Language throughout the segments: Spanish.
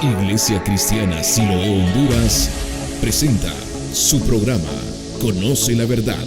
Iglesia Cristiana Siloé Honduras presenta su programa Conoce la Verdad.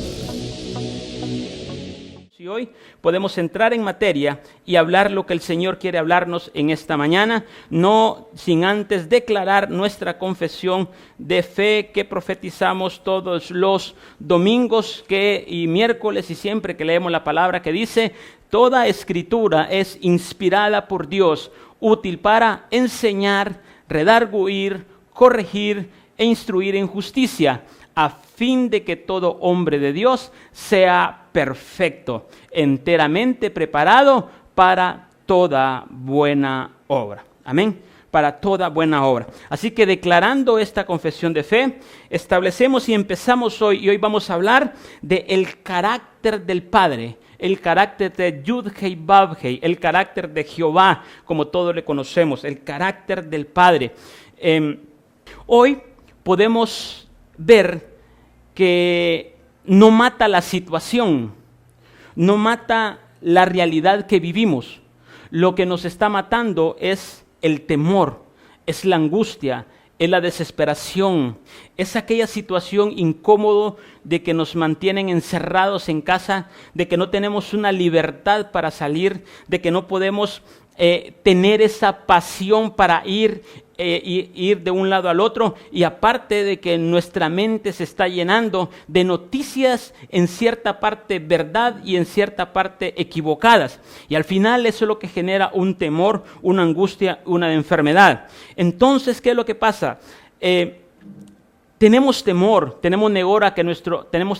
Y hoy podemos entrar en materia y hablar lo que el Señor quiere hablarnos en esta mañana, no sin antes declarar nuestra confesión de fe que profetizamos todos los domingos y miércoles y siempre que leemos la palabra, que dice: toda escritura es inspirada por Dios, útil para enseñar, redarguir, corregir e instruir en justicia, a fin de que todo hombre de Dios sea perfecto, enteramente preparado para toda buena obra. Amén. Para toda buena obra. Así que declarando esta confesión de fe, establecemos y empezamos hoy, y hoy vamos a hablar del carácter del Padre, el carácter de Yud-Heh-Vav-Heh, el carácter de Jehová, como todos le conocemos, el carácter del Padre. Hoy podemos ver que no mata la situación, no mata la realidad que vivimos. Lo que nos está matando es el temor, es la angustia, es la desesperación, es aquella situación incómoda de que nos mantienen encerrados en casa, de que no tenemos una libertad para salir, de que no podemos tener esa pasión para ir de un lado al otro, y aparte de que nuestra mente se está llenando de noticias en cierta parte verdad y en cierta parte equivocadas, y al final eso es lo que genera un temor, una angustia, una enfermedad. Entonces, ¿qué es lo que pasa? Tenemos temor, tenemos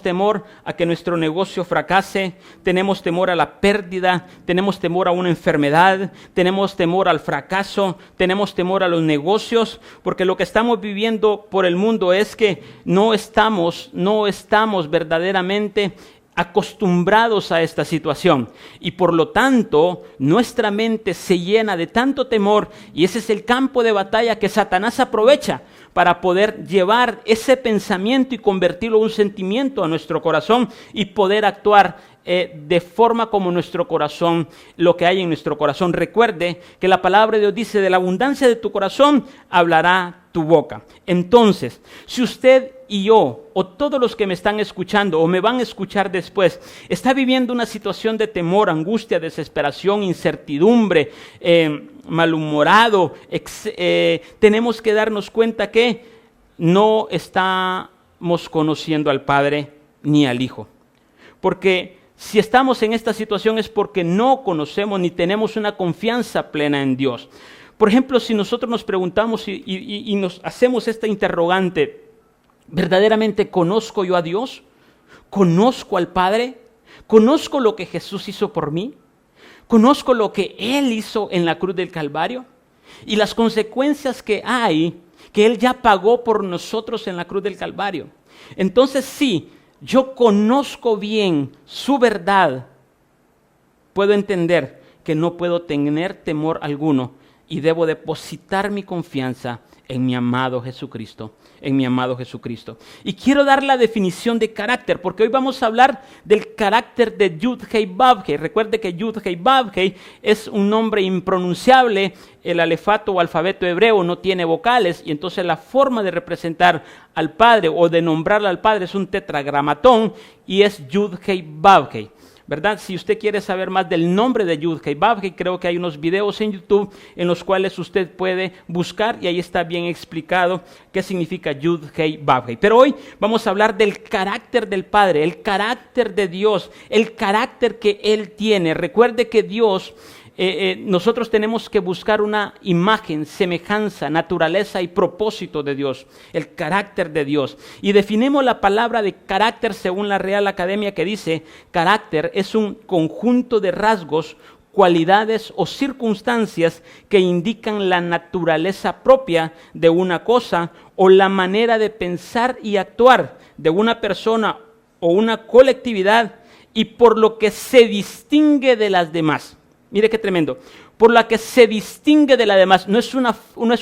temor a que nuestro negocio fracase, tenemos temor a la pérdida, tenemos temor a una enfermedad, tenemos temor al fracaso, tenemos temor a los negocios, porque lo que estamos viviendo por el mundo es que no estamos verdaderamente acostumbrados a esta situación, y por lo tanto nuestra mente se llena de tanto temor, y ese es el campo de batalla que Satanás aprovecha para poder llevar ese pensamiento y convertirlo en un sentimiento a nuestro corazón y poder actuar de forma como nuestro corazón, lo que hay en nuestro corazón. Recuerde que la palabra de Dios dice: de la abundancia de tu corazón hablará tu boca. Entonces, si usted y yo, o todos los que me están escuchando o me van a escuchar después, está viviendo una situación de temor, angustia, desesperación, incertidumbre, malhumorado, tenemos que darnos cuenta que no estamos conociendo al Padre ni al Hijo. Porque si estamos en esta situación es porque no conocemos ni tenemos una confianza plena en Dios. Por ejemplo, si nosotros nos preguntamos y nos hacemos esta interrogante: ¿verdaderamente conozco yo a Dios? ¿Conozco al Padre? ¿Conozco lo que Jesús hizo por mí? ¿Conozco lo que Él hizo en la cruz del Calvario? Y las consecuencias que hay, que Él ya pagó por nosotros en la cruz del Calvario. Entonces, sí, yo conozco bien su verdad, puedo entender que no puedo tener temor alguno y debo depositar mi confianza en mi amado Jesucristo, Y quiero dar la definición de carácter, porque hoy vamos a hablar del carácter de Yud-Heh-Vav-Heh. Recuerde que Yud-Heh-Vav-Heh es un nombre impronunciable. El alefato o alfabeto hebreo no tiene vocales, y entonces la forma de representar al Padre o de nombrarle al Padre es un tetragramatón, y es Yud-Heh-Vav-Heh, ¿verdad? Si usted quiere saber más del nombre de Yud-Heh-Vav-Heh, creo que hay unos videos en YouTube en los cuales usted puede buscar, y ahí está bien explicado qué significa Yud-Heh-Vav-Heh. Pero hoy vamos a hablar del carácter del Padre, el carácter de Dios, el carácter que Él tiene. Recuerde que Dios, nosotros tenemos que buscar una imagen, semejanza, naturaleza y propósito de Dios, el carácter de Dios. Y definimos la palabra de carácter según la Real Academia, que dice: carácter es un conjunto de rasgos, cualidades o circunstancias que indican la naturaleza propia de una cosa o la manera de pensar y actuar de una persona o una colectividad, y por lo que se distingue de las demás. Mire qué tremendo. Por la que se distingue de la demás. No es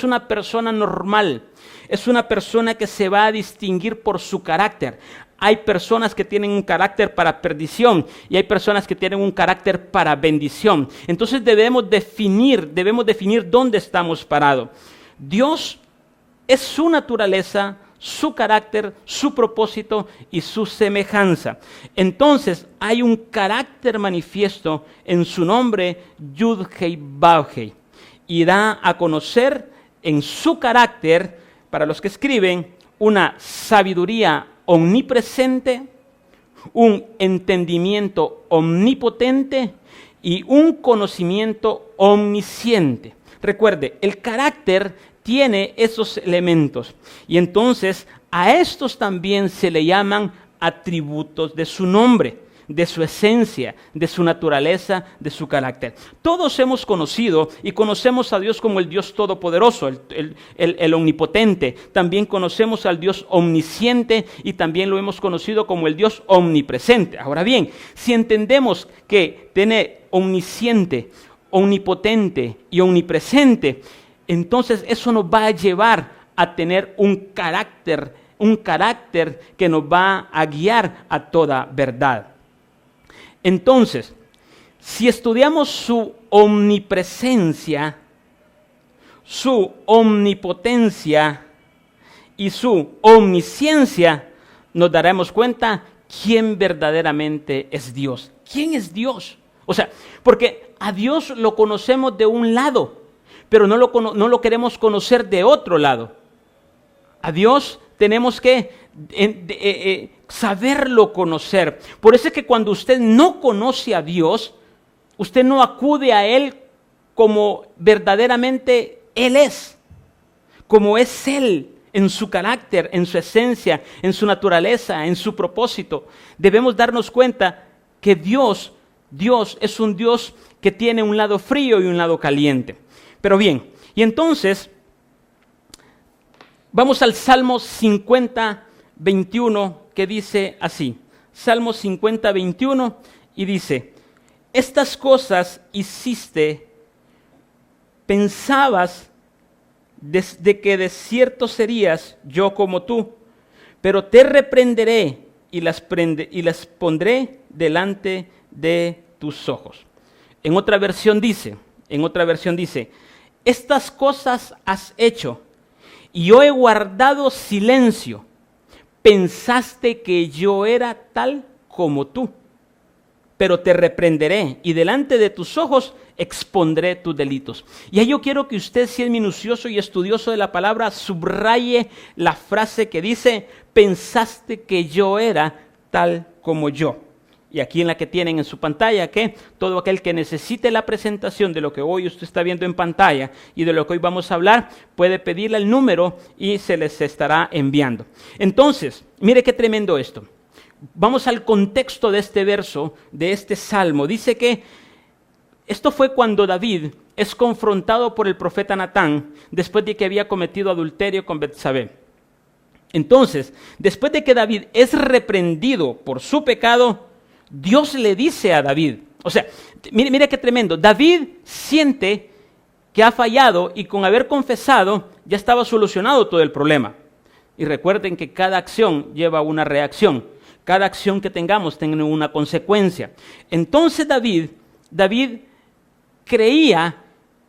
una persona normal. Es una persona que se va a distinguir por su carácter. Hay personas que tienen un carácter para perdición y hay personas que tienen un carácter para bendición. Entonces debemos definir dónde estamos parados. Dios es su naturaleza, su carácter, su propósito y su semejanza. Entonces hay un carácter manifiesto en su nombre, Yud-Hei Vav-Hei, y da a conocer en su carácter, para los que escriben, una sabiduría omnipresente, un entendimiento omnipotente y un conocimiento omnisciente. Recuerde, el carácter tiene esos elementos y entonces a estos también se le llaman atributos de su nombre, de su esencia, de su naturaleza, de su carácter. Todos hemos conocido y conocemos a Dios como el Dios todopoderoso, el omnipotente. También conocemos al Dios omnisciente y también lo hemos conocido como el Dios omnipresente. Ahora bien, si entendemos que tiene omnisciente, omnipotente y omnipresente, entonces eso nos va a llevar a tener un carácter que nos va a guiar a toda verdad. Entonces, si estudiamos su omnipresencia, su omnipotencia y su omnisciencia, nos daremos cuenta quién verdaderamente es Dios. ¿Quién es Dios? O sea, porque a Dios lo conocemos de un lado, pero no lo queremos conocer de otro lado. A Dios tenemos que saberlo conocer. Por eso es que cuando usted no conoce a Dios, usted no acude a Él como verdaderamente Él es, como es Él en su carácter, en su esencia, en su naturaleza, en su propósito. Debemos darnos cuenta que Dios es un Dios que tiene un lado frío y un lado caliente. Pero bien, y entonces vamos al Salmo 50, 21, que dice así. Salmo 50, 21, y dice: estas cosas hiciste, pensabas de que de cierto serías yo como tú, pero te reprenderé y las pondré delante de tus ojos. En otra versión dice, estas cosas has hecho, y yo he guardado silencio. Pensaste que yo era tal como tú, pero te reprenderé y delante de tus ojos expondré tus delitos. Y ahí yo quiero que usted, si es minucioso y estudioso de la palabra, subraye la frase que dice: pensaste que yo era tal como yo. Y aquí en la que tienen en su pantalla, que todo aquel que necesite la presentación de lo que hoy usted está viendo en pantalla y de lo que hoy vamos a hablar, puede pedirle el número y se les estará enviando. Entonces, mire qué tremendo esto. Vamos al contexto de este verso, de este salmo. Dice que esto fue cuando David es confrontado por el profeta Natán después de que había cometido adulterio con Betsabé. Entonces, después de que David es reprendido por su pecado, Dios le dice a David, o sea, mire qué tremendo, David siente que ha fallado y con haber confesado ya estaba solucionado todo el problema. Y recuerden que cada acción lleva una reacción, cada acción que tengamos tiene una consecuencia. Entonces David creía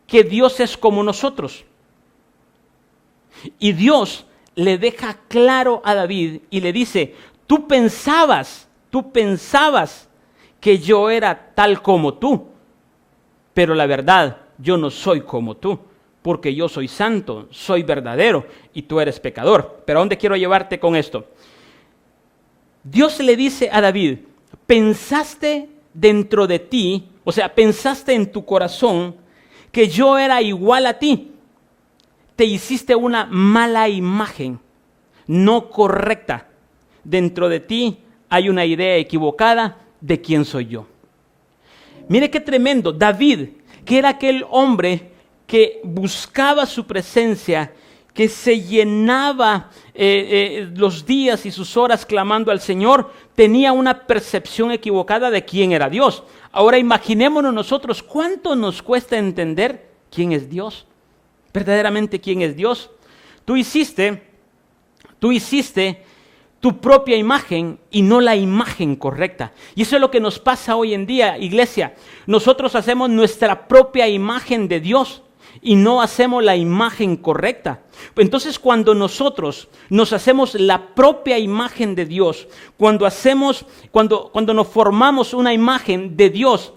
que Dios es como nosotros. Y Dios le deja claro a David y le dice: tú pensabas que yo era tal como tú, pero la verdad, yo no soy como tú, porque yo soy santo, soy verdadero y tú eres pecador. Pero ¿a dónde quiero llevarte con esto? Dios le dice a David: pensaste dentro de ti, o sea, pensaste en tu corazón que yo era igual a ti. Te hiciste una mala imagen, no correcta. Dentro de ti hay una idea equivocada de quién soy yo. Mire qué tremendo. David, que era aquel hombre que buscaba su presencia, que se llenaba los días y sus horas clamando al Señor, tenía una percepción equivocada de quién era Dios. Ahora imaginémonos nosotros cuánto nos cuesta entender quién es Dios, verdaderamente quién es Dios. Tú hiciste tu propia imagen y no la imagen correcta. Y eso es lo que nos pasa hoy en día, iglesia. Nosotros hacemos nuestra propia imagen de Dios. y no hacemos la imagen correcta. Entonces, cuando nosotros nos hacemos la propia imagen de Dios, cuando nos formamos una imagen de Dios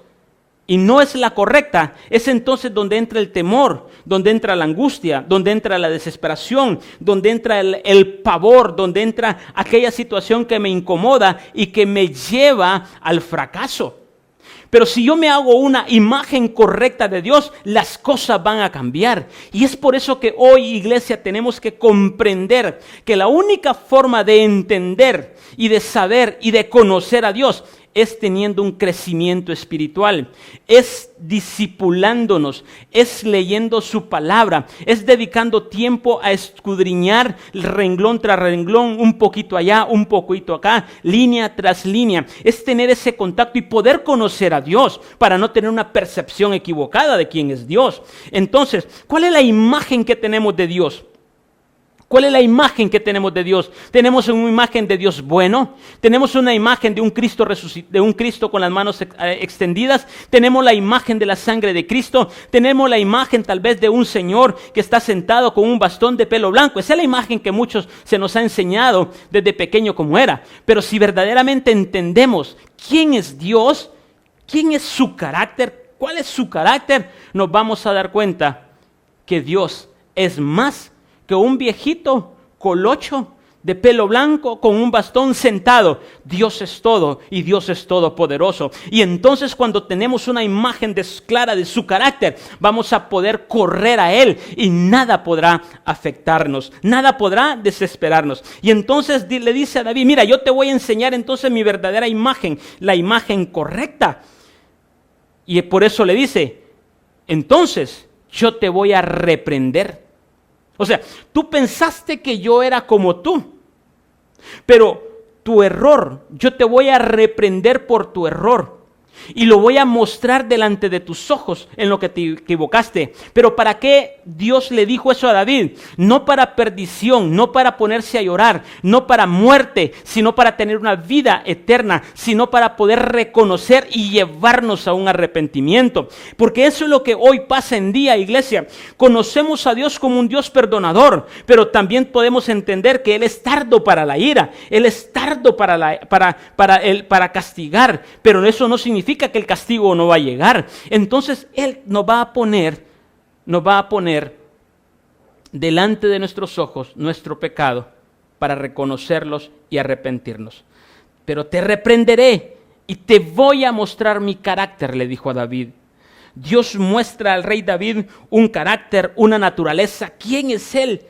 y no es la correcta, es entonces donde entra el temor, donde entra la angustia, donde entra la desesperación, donde entra el pavor, donde entra aquella situación que me incomoda y que me lleva al fracaso. Pero si yo me hago una imagen correcta de Dios, las cosas van a cambiar. Y es por eso que hoy, iglesia, tenemos que comprender que la única forma de entender y de saber y de conocer a Dios es teniendo un crecimiento espiritual, es discipulándonos, es leyendo su palabra, es dedicando tiempo a escudriñar renglón tras renglón, un poquito allá, un poquito acá, línea tras línea, es tener ese contacto y poder conocer a Dios para no tener una percepción equivocada de quién es Dios. Entonces, ¿cuál es la imagen que tenemos de Dios? ¿Cuál es la imagen que tenemos de Dios? Tenemos una imagen de Dios bueno, tenemos una imagen de un Cristo de un Cristo con las manos extendidas, tenemos la imagen de la sangre de Cristo, tenemos la imagen tal vez de un Señor que está sentado con un bastón de pelo blanco. Esa es la imagen que muchos se nos ha enseñado desde pequeño como era. Pero si verdaderamente entendemos quién es Dios, quién es su carácter, cuál es su carácter, nos vamos a dar cuenta que Dios es más que un viejito colocho de pelo blanco con un bastón sentado. Dios es todo y Dios es todopoderoso. Y entonces cuando tenemos una imagen clara de su carácter, vamos a poder correr a Él y nada podrá afectarnos, nada podrá desesperarnos. Y entonces le dice a David, mira, yo te voy a enseñar entonces mi verdadera imagen, la imagen correcta. Y por eso le dice, entonces yo te voy a reprender. O sea, tú pensaste que yo era como tú, pero tu error, yo te voy a reprender por tu error y lo voy a mostrar delante de tus ojos en lo que te equivocaste. Pero ¿para qué Dios le dijo eso a David? No para perdición, no para ponerse a llorar, no para muerte, sino para tener una vida eterna, sino para poder reconocer y llevarnos a un arrepentimiento. Porque eso es lo que hoy pasa en día, iglesia. Conocemos a Dios como un Dios perdonador, pero también podemos entender que Él es tardo para la ira, Él es tardo para castigar, pero eso no significa que el castigo no va a llegar. Entonces Él nos va a poner delante de nuestros ojos nuestro pecado para reconocerlos y arrepentirnos. Pero te reprenderé y te voy a mostrar mi carácter, le dijo a David. Dios muestra al rey David un carácter, una naturaleza, quién es él,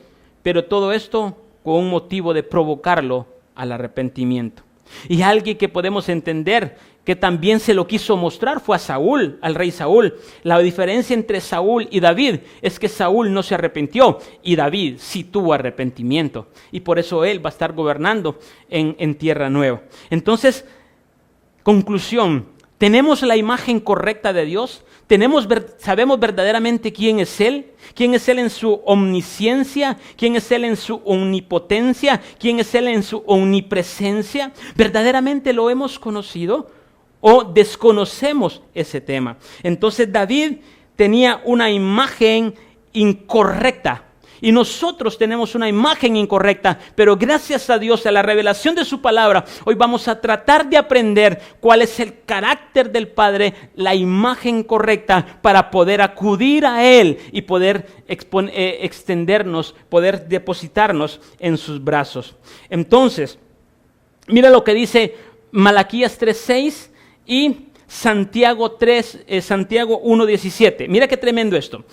pero todo esto con un motivo de provocarlo al arrepentimiento. Y alguien que podemos entender que también se lo quiso mostrar fue a Saúl, al rey Saúl. La diferencia entre Saúl y David es que Saúl no se arrepintió y David sí tuvo arrepentimiento. Y por eso él va a estar gobernando en tierra nueva. Entonces, conclusión, ¿tenemos la imagen correcta de Dios? ¿Sabemos verdaderamente quién es Él? ¿Quién es Él en su omnisciencia? ¿Quién es Él en su omnipotencia? ¿Quién es Él en su omnipresencia? ¿Verdaderamente lo hemos conocido o desconocemos ese tema? Entonces David tenía una imagen incorrecta. Y nosotros tenemos una imagen incorrecta, pero gracias a Dios, a la revelación de su palabra, hoy vamos a tratar de aprender cuál es el carácter del Padre, la imagen correcta para poder acudir a Él y poder extendernos, poder depositarnos en sus brazos. Entonces, mira lo que dice Malaquías 3:6 y Santiago 1:17. Mira qué tremendo esto.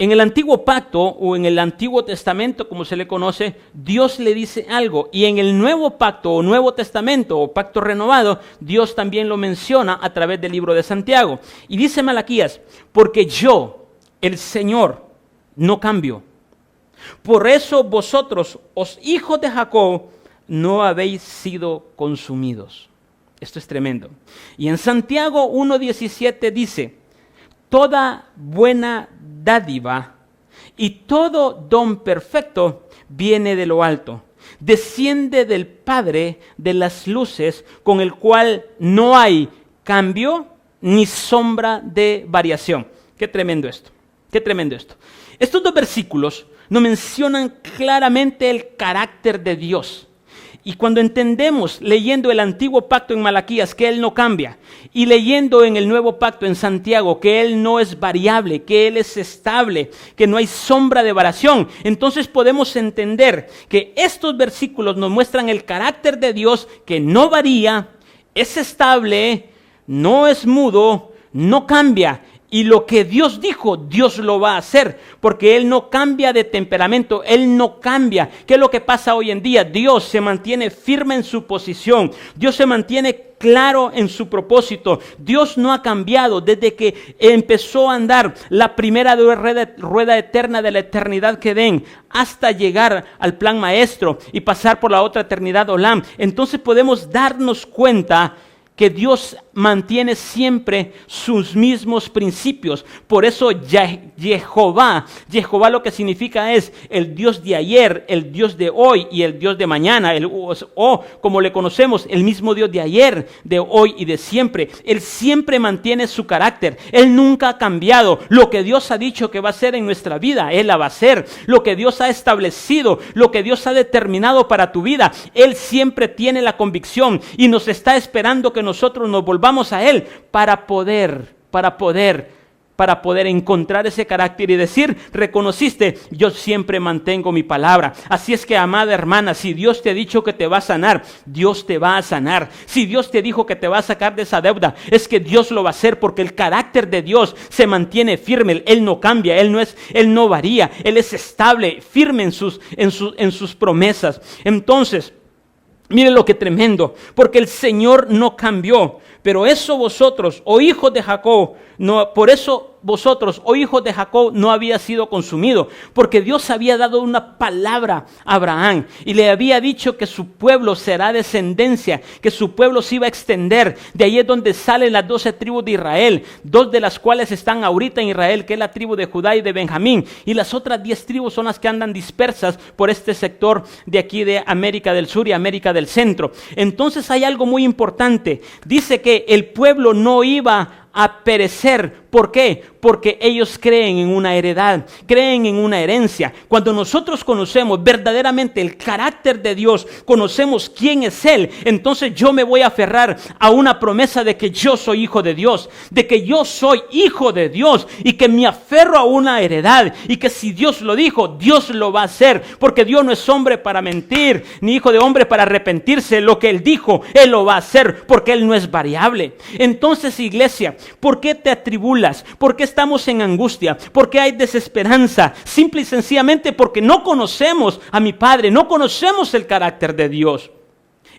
En el Antiguo Pacto o en el Antiguo Testamento, como se le conoce, Dios le dice algo. Y en el Nuevo Pacto o Nuevo Testamento o Pacto Renovado, Dios también lo menciona a través del libro de Santiago. Y dice Malaquías, porque yo, el Señor, no cambio. Por eso vosotros, os hijos de Jacob, no habéis sido consumidos. Esto es tremendo. Y en Santiago 1:17 dice, toda buena dádiva y todo don perfecto viene de lo alto, desciende del Padre de las luces, con el cual no hay cambio ni sombra de variación. Qué tremendo esto. Qué tremendo esto. Estos dos versículos nos mencionan claramente el carácter de Dios. Y cuando entendemos, leyendo el antiguo pacto en Malaquías, que Él no cambia, y leyendo en el nuevo pacto en Santiago, que Él no es variable, que Él es estable, que no hay sombra de variación, entonces podemos entender que estos versículos nos muestran el carácter de Dios, que no varía, es estable, no es mudo, no cambia. Y lo que Dios dijo, Dios lo va a hacer, porque Él no cambia de temperamento, Él no cambia. ¿Qué es lo que pasa hoy en día? Dios se mantiene firme en su posición, Dios se mantiene claro en su propósito. Dios no ha cambiado desde que empezó a andar la primera rueda eterna de la eternidad que den, hasta llegar al plan maestro y pasar por la otra eternidad Olam. Entonces podemos darnos cuenta que Dios mantiene siempre sus mismos principios. Por eso Jehová lo que significa es el Dios de ayer, el Dios de hoy y el Dios de mañana. O como le conocemos, el mismo Dios de ayer, de hoy y de siempre. Él siempre mantiene su carácter. Él nunca ha cambiado. Lo que Dios ha dicho que va a hacer en nuestra vida, Él la va a hacer. Lo que Dios ha establecido, lo que Dios ha determinado para tu vida, Él siempre tiene la convicción y nos está esperando que nosotros nos volvamos a Él para poder encontrar ese carácter y decir, reconociste, yo siempre mantengo mi palabra. Así es que, amada hermana, si Dios te ha dicho que te va a sanar, Dios te va a sanar. Si Dios te dijo que te va a sacar de esa deuda, es que Dios lo va a hacer, porque el carácter de Dios se mantiene firme. Él no cambia, Él no varía, Él es estable, firme en sus promesas. Entonces, miren lo que tremendo, porque el Señor no cambió, pero eso vosotros, oh hijos de Jacob, por eso vosotros, oh hijos de Jacob, no había sido consumido, porque Dios había dado una palabra a Abraham y le había dicho que su pueblo será descendencia, que su pueblo se iba a extender. De ahí es donde salen las 12 tribus de Israel, 2 de las cuales están ahorita en Israel, que es la tribu de Judá y de Benjamín, y las otras 10 tribus son las que andan dispersas por este sector de aquí de América del Sur y América del Centro. Entonces hay algo muy importante, dice que el pueblo no iba a perecer. ¿Por qué? Porque ellos creen en una heredad, creen en una herencia. Cuando nosotros conocemos verdaderamente el carácter de Dios, conocemos quién es Él, entonces yo me voy a aferrar a una promesa de que yo soy hijo de Dios, de que yo soy hijo de Dios y que me aferro a una heredad y que si Dios lo dijo, Dios lo va a hacer, porque Dios no es hombre para mentir, ni hijo de hombre para arrepentirse. Lo que Él dijo, Él lo va a hacer, porque Él no es variable. Entonces, iglesia, ¿por qué te atribulas? ¿Por qué estamos en angustia? ¿Por qué hay desesperanza? Simple y sencillamente porque no conocemos a mi Padre, no conocemos el carácter de Dios.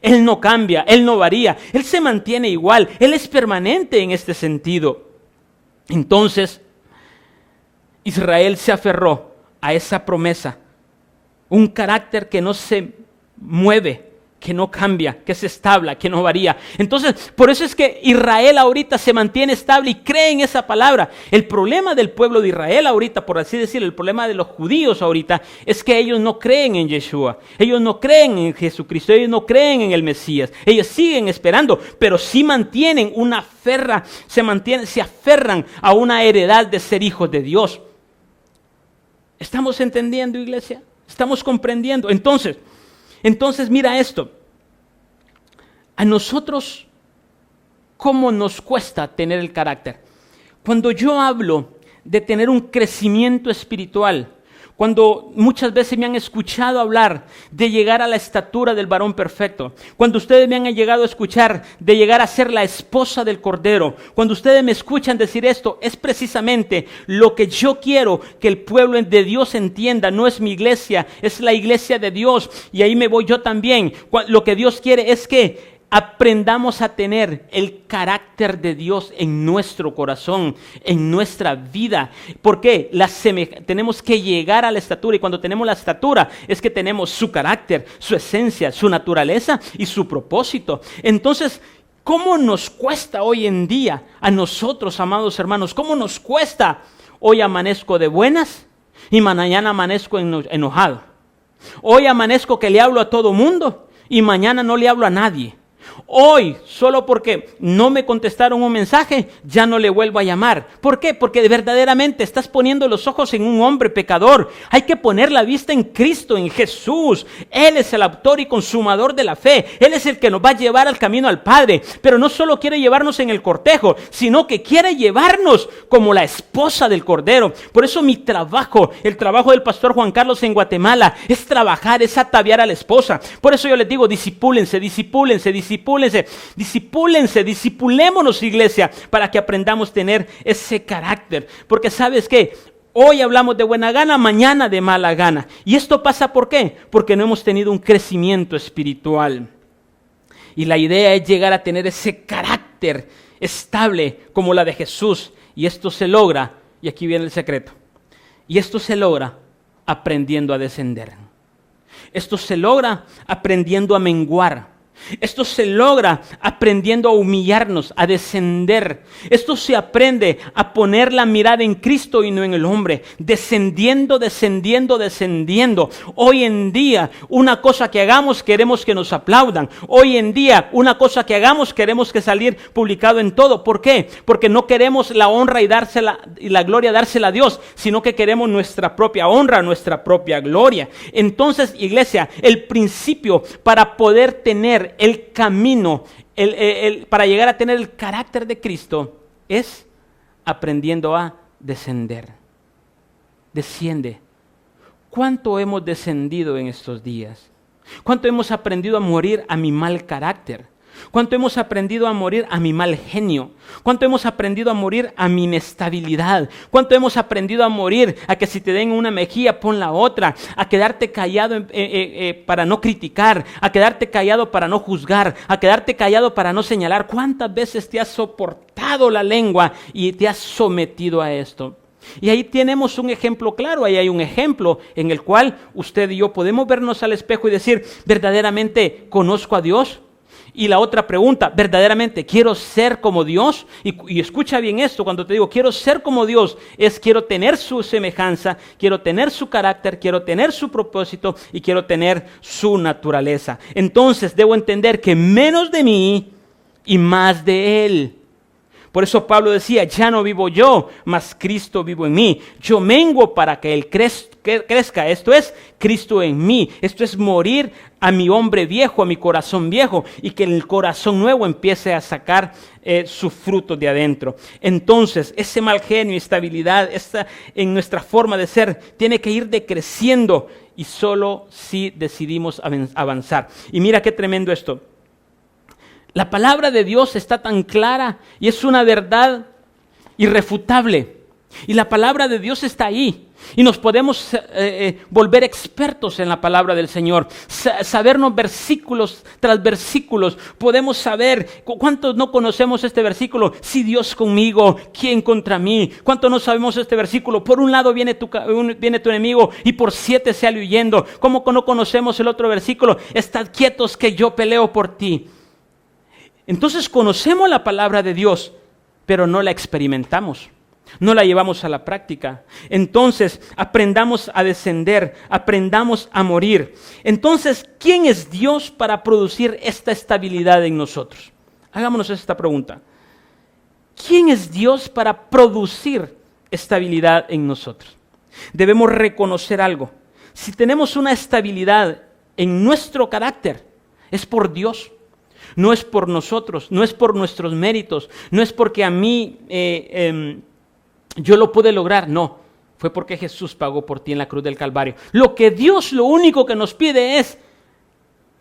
Él no cambia, Él no varía, Él se mantiene igual, Él es permanente en este sentido. Entonces, Israel se aferró a esa promesa, un carácter que no se mueve, que no cambia, que es estable, que no varía. Entonces, por eso es que Israel ahorita se mantiene estable y cree en esa palabra. El problema del pueblo de Israel ahorita, por así decirlo, el problema de los judíos ahorita, es que ellos no creen en Yeshua, ellos no creen en Jesucristo, ellos no creen en el Mesías. Ellos siguen esperando, pero sí mantienen una se aferran a una heredad de ser hijos de Dios. ¿Estamos entendiendo, iglesia? ¿Estamos comprendiendo? Entonces mira esto, a nosotros, ¿cómo nos cuesta tener el carácter? Cuando yo hablo de tener un crecimiento espiritual, cuando muchas veces me han escuchado hablar de llegar a la estatura del varón perfecto, cuando ustedes me han llegado a escuchar de llegar a ser la esposa del Cordero, cuando ustedes me escuchan decir esto, es precisamente lo que yo quiero que el pueblo de Dios entienda. No es mi iglesia, es la iglesia de Dios, y ahí me voy yo también. Lo que Dios quiere es que aprendamos a tener el carácter de Dios en nuestro corazón, en nuestra vida. ¿Por qué? Tenemos que llegar a la estatura, y cuando tenemos la estatura es que tenemos su carácter, su esencia, su naturaleza y su propósito. Entonces, ¿cómo nos cuesta hoy en día a nosotros, amados hermanos? ¿Cómo nos cuesta? Hoy amanezco de buenas y mañana amanezco enojado. Hoy amanezco que le hablo a todo mundo y mañana no le hablo a nadie. Hoy, solo porque no me contestaron un mensaje, ya no le vuelvo a llamar. ¿Por qué? Porque verdaderamente estás poniendo los ojos en un hombre pecador. Hay que poner la vista en Cristo, en Jesús. Él es el autor y consumador de la fe. Él es el que nos va a llevar al camino al Padre. Pero no solo quiere llevarnos en el cortejo, sino que quiere llevarnos como la esposa del Cordero. Por eso mi trabajo, el trabajo del pastor Juan Carlos en Guatemala, es trabajar, es ataviar a la esposa. Por eso yo les digo, discipúlense, discipulémonos, iglesia, para que aprendamos a tener ese carácter. Porque ¿sabes qué? Hoy hablamos de buena gana, mañana de mala gana. ¿Y esto pasa por qué? Porque no hemos tenido un crecimiento espiritual. Y la idea es llegar a tener ese carácter estable como la de Jesús. Y esto se logra, y aquí viene el secreto, y esto se logra aprendiendo a descender. Esto se logra aprendiendo a menguar. Esto se logra aprendiendo a humillarnos, a descender. Esto se aprende a poner la mirada en Cristo y no en el hombre. Descendiendo. Hoy en día, una cosa que hagamos queremos que nos aplaudan. Hoy en día, una cosa que hagamos queremos que salir publicado en todo. ¿Por qué? Porque no queremos la honra y la gloria dársela a Dios, sino que queremos nuestra propia honra, nuestra propia gloria. Entonces, iglesia, el principio para poder tener el camino, para llegar a tener el carácter de Cristo, es aprendiendo a descender. Desciende. ¿Cuánto hemos descendido en estos días? ¿Cuánto hemos aprendido a morir a mi mal carácter? ¿Cuánto hemos aprendido a morir a mi mal genio? ¿Cuánto hemos aprendido a morir a mi inestabilidad? ¿Cuánto hemos aprendido a morir a que si te den una mejilla, pon la otra? A quedarte callado para no criticar, a quedarte callado para no juzgar, a quedarte callado para no señalar. ¿Cuántas veces te has soportado la lengua y te has sometido a esto? Y ahí tenemos un ejemplo claro, ahí hay un ejemplo en el cual usted y yo podemos vernos al espejo y decir, ¿verdaderamente conozco a Dios? Y la otra pregunta, ¿verdaderamente quiero ser como Dios? Y escucha bien esto, cuando te digo quiero ser como Dios, es quiero tener su semejanza, quiero tener su carácter, quiero tener su propósito y quiero tener su naturaleza. Entonces debo entender que menos de mí y más de Él. Por eso Pablo decía, ya no vivo yo, mas Cristo vivo en mí. Yo menguo para que Él crezca. Esto es Cristo en mí. Esto es morir a mi hombre viejo, a mi corazón viejo, y que el corazón nuevo empiece a sacar su fruto de adentro. Entonces, ese mal genio, estabilidad, en nuestra forma de ser, tiene que ir decreciendo, y solo si decidimos avanzar. Y mira qué tremendo esto. La palabra de Dios está tan clara y es una verdad irrefutable. Y la palabra de Dios está ahí. Y nos podemos volver expertos en la palabra del Señor. Sabernos versículos tras versículos. Podemos saber, ¿cuántos no conocemos este versículo? Si Dios conmigo, ¿quién contra mí? ¿Cuántos no sabemos este versículo? Por un lado viene tu enemigo y por 7 sale huyendo. ¿Cómo no conocemos el otro versículo? Estad quietos que yo peleo por ti. Entonces conocemos la palabra de Dios, pero no la experimentamos, no la llevamos a la práctica. Entonces aprendamos a descender, aprendamos a morir. Entonces, ¿quién es Dios para producir esta estabilidad en nosotros? Hagámonos esta pregunta. ¿Quién es Dios para producir estabilidad en nosotros? Debemos reconocer algo. Si tenemos una estabilidad en nuestro carácter, es por Dios. No es por nosotros, no es por nuestros méritos, no es porque a mí yo lo pude lograr, no. Fue porque Jesús pagó por ti en la cruz del Calvario. Lo único que nos pide es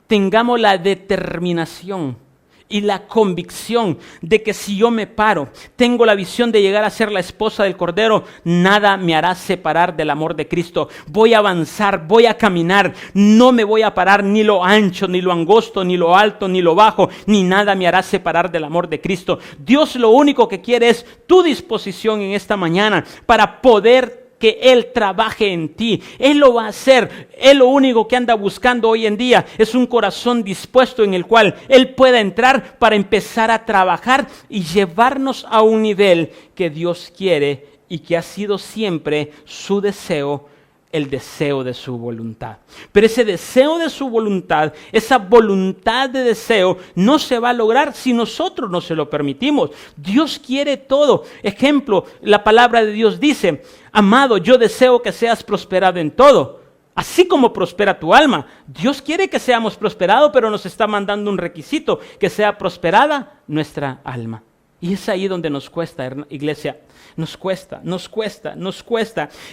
tengamos la determinación y la convicción de que si yo me paro, tengo la visión de llegar a ser la esposa del Cordero, nada me hará separar del amor de Cristo. Voy a avanzar, voy a caminar, no me voy a parar ni lo ancho, ni lo angosto, ni lo alto, ni lo bajo, ni nada me hará separar del amor de Cristo. Dios lo único que quiere es tu disposición en esta mañana para poder que Él trabaje en ti. Él lo va a hacer. Él lo único que anda buscando hoy en día es un corazón dispuesto en el cual Él pueda entrar para empezar a trabajar y llevarnos a un nivel que Dios quiere y que ha sido siempre su deseo el deseo de su voluntad. Pero ese deseo de su voluntad, esa voluntad de deseo, no se va a lograr si nosotros no se lo permitimos. Dios quiere todo. Ejemplo, la palabra de Dios dice: amado, yo deseo que seas prosperado en todo, así como prospera tu alma. Dios quiere que seamos prosperados, pero nos está mandando un requisito: que sea prosperada nuestra alma. Y es ahí donde nos cuesta, iglesia. Nos cuesta.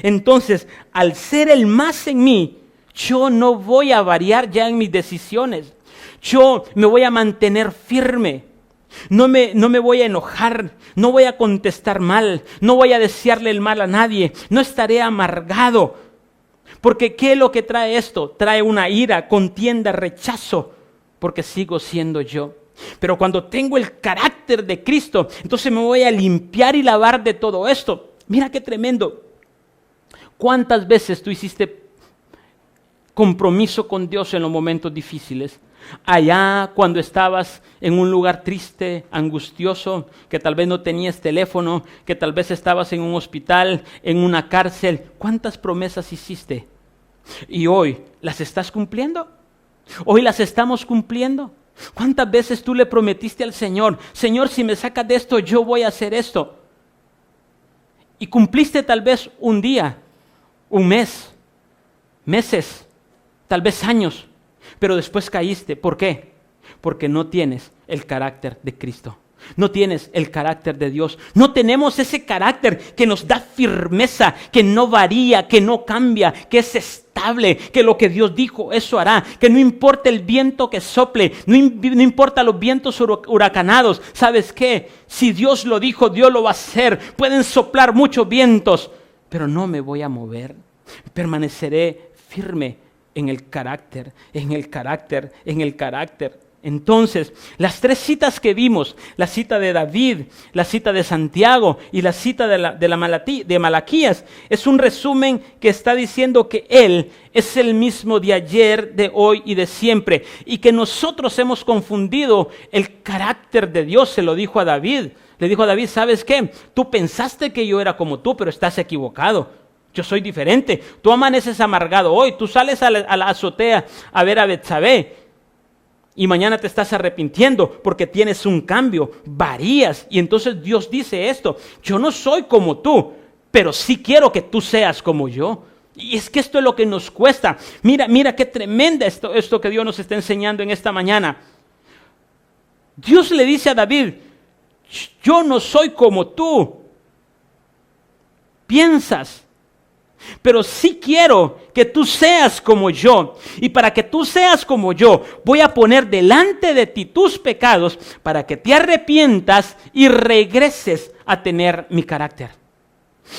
Entonces, al ser el más en mí, yo no voy a variar ya en mis decisiones. Yo me voy a mantener firme. No me voy a enojar, no voy a contestar mal, no voy a desearle el mal a nadie, no estaré amargado. Porque ¿qué es lo que trae esto? Trae una ira, contienda, rechazo, porque sigo siendo yo. Pero cuando tengo el carácter de Cristo, entonces me voy a limpiar y lavar de todo esto. Mira qué tremendo. ¿Cuántas veces tú hiciste compromiso con Dios en los momentos difíciles? Allá cuando estabas en un lugar triste, angustioso, que tal vez no tenías teléfono, que tal vez estabas en un hospital, en una cárcel. ¿Cuántas promesas hiciste? ¿Y hoy las estás cumpliendo? ¿Hoy las estamos cumpliendo? ¿Cuántas veces tú le prometiste al Señor: Señor, si me sacas de esto, yo voy a hacer esto? Y cumpliste tal vez un día, un mes, meses, tal vez años, pero después caíste. ¿Por qué? Porque no tienes el carácter de Cristo. No tienes el carácter de Dios. No tenemos ese carácter que nos da firmeza, que no varía, que no cambia, que es estable, que lo que Dios dijo, eso hará. Que no importa el viento que sople, no importa los vientos huracanados. ¿Sabes qué? Si Dios lo dijo, Dios lo va a hacer. Pueden soplar muchos vientos, pero no me voy a mover. Permaneceré firme en el carácter, en el carácter, en el carácter. Entonces, las tres citas que vimos, la cita de David, la cita de Santiago y la cita de Malaquías, es un resumen que está diciendo que Él es el mismo de ayer, de hoy y de siempre. Y que nosotros hemos confundido el carácter de Dios. Se lo dijo a David. Le dijo a David: ¿sabes qué? Tú pensaste que yo era como tú, pero estás equivocado. Yo soy diferente. Tú amaneces amargado hoy. Tú sales a la azotea a ver a Betsabé. Y mañana te estás arrepintiendo porque tienes un cambio, varías. Y entonces Dios dice esto: yo no soy como tú, pero sí quiero que tú seas como yo. Y es que esto es lo que nos cuesta. Mira qué tremenda esto que Dios nos está enseñando en esta mañana. Dios le dice a David: yo no soy como tú piensas, pero sí quiero que tú seas como yo. Y para que tú seas como yo, voy a poner delante de ti tus pecados para que te arrepientas y regreses a tener mi carácter.